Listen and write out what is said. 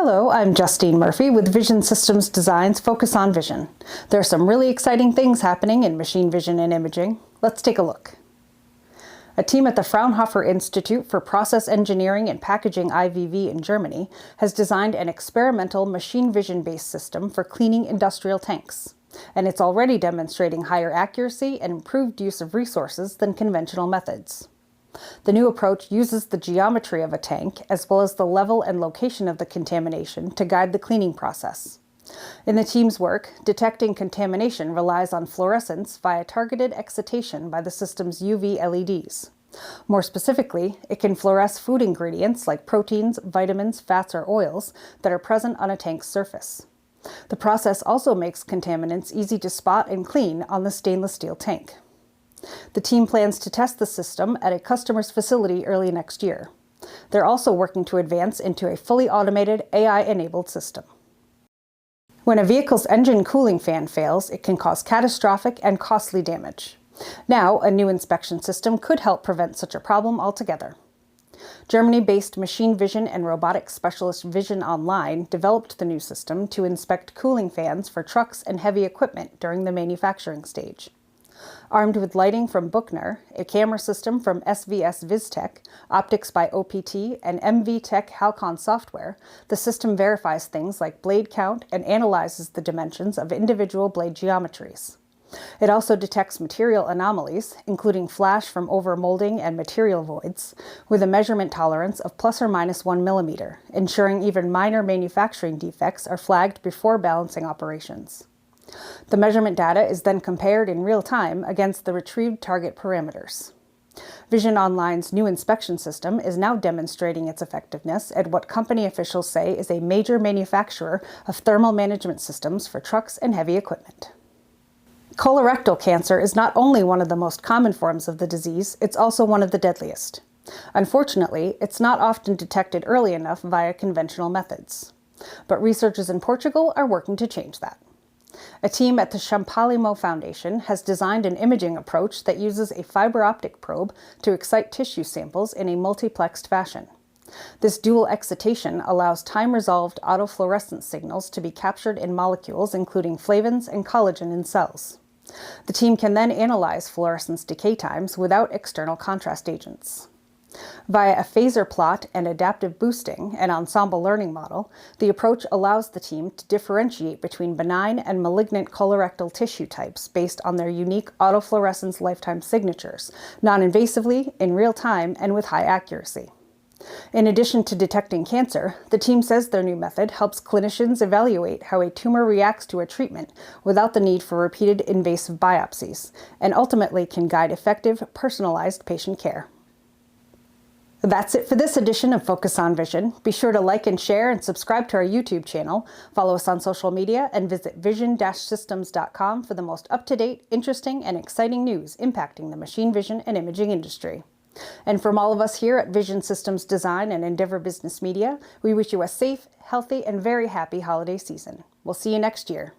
Hello, I'm Justine Murphy with Vision Systems Design's Focus on Vision. There are some really exciting things happening in machine vision and imaging. Let's take a look. A team at the Fraunhofer Institute for Process Engineering and Packaging IVV in Germany has designed an experimental machine vision-based system for cleaning industrial tanks. And it's already demonstrating higher accuracy and improved use of resources than conventional methods. The new approach uses the geometry of a tank as well as the level and location of the contamination to guide the cleaning process. In the team's work, detecting contamination relies on fluorescence via targeted excitation by the system's UV LEDs. More specifically, it can fluoresce food ingredients like proteins, vitamins, fats, or oils that are present on a tank's surface. The process also makes contaminants easy to spot and clean on the stainless steel tank. The team plans to test the system at a customer's facility early next year. They're also working to advance into a fully automated, AI-enabled system. When a vehicle's engine cooling fan fails, it can cause catastrophic and costly damage. Now, a new inspection system could help prevent such a problem altogether. Germany-based machine vision and robotics specialist Vision Online developed the new system to inspect cooling fans for trucks and heavy equipment during the manufacturing stage. Armed with lighting from Buchner, a camera system from SVS-Vistek, optics by OPT, and MVTech Halcon software, the system verifies things like blade count and analyzes the dimensions of individual blade geometries. It also detects material anomalies, including flash from overmolding and material voids, with a measurement tolerance of plus or minus 1 millimeter, ensuring even minor manufacturing defects are flagged before balancing operations. The measurement data is then compared in real time against the retrieved target parameters. Vision Online's new inspection system is now demonstrating its effectiveness at what company officials say is a major manufacturer of thermal management systems for trucks and heavy equipment. Colorectal cancer is not only one of the most common forms of the disease, it's also one of the deadliest. Unfortunately, it's not often detected early enough via conventional methods. But researchers in Portugal are working to change that. A team at the Champalimaud Foundation has designed an imaging approach that uses a fiber optic probe to excite tissue samples in a multiplexed fashion. This dual excitation allows time-resolved autofluorescence signals to be captured in molecules including flavins and collagen in cells. The team can then analyze fluorescence decay times without external contrast agents. Via a phasor plot and adaptive boosting, an ensemble learning model, the approach allows the team to differentiate between benign and malignant colorectal tissue types based on their unique autofluorescence lifetime signatures, non-invasively, in real time, and with high accuracy. In addition to detecting cancer, the team says their new method helps clinicians evaluate how a tumor reacts to a treatment without the need for repeated invasive biopsies, and ultimately can guide effective, personalized patient care. That's it for this edition of Focus on Vision. Be sure to like and share and subscribe to our YouTube channel, follow us on social media, and visit vision-systems.com for the most up-to-date, interesting, and exciting news impacting the machine vision and imaging industry. And from all of us here at Vision Systems Design and Endeavor Business Media, we wish you a safe, healthy, and very happy holiday season. We'll see you next year.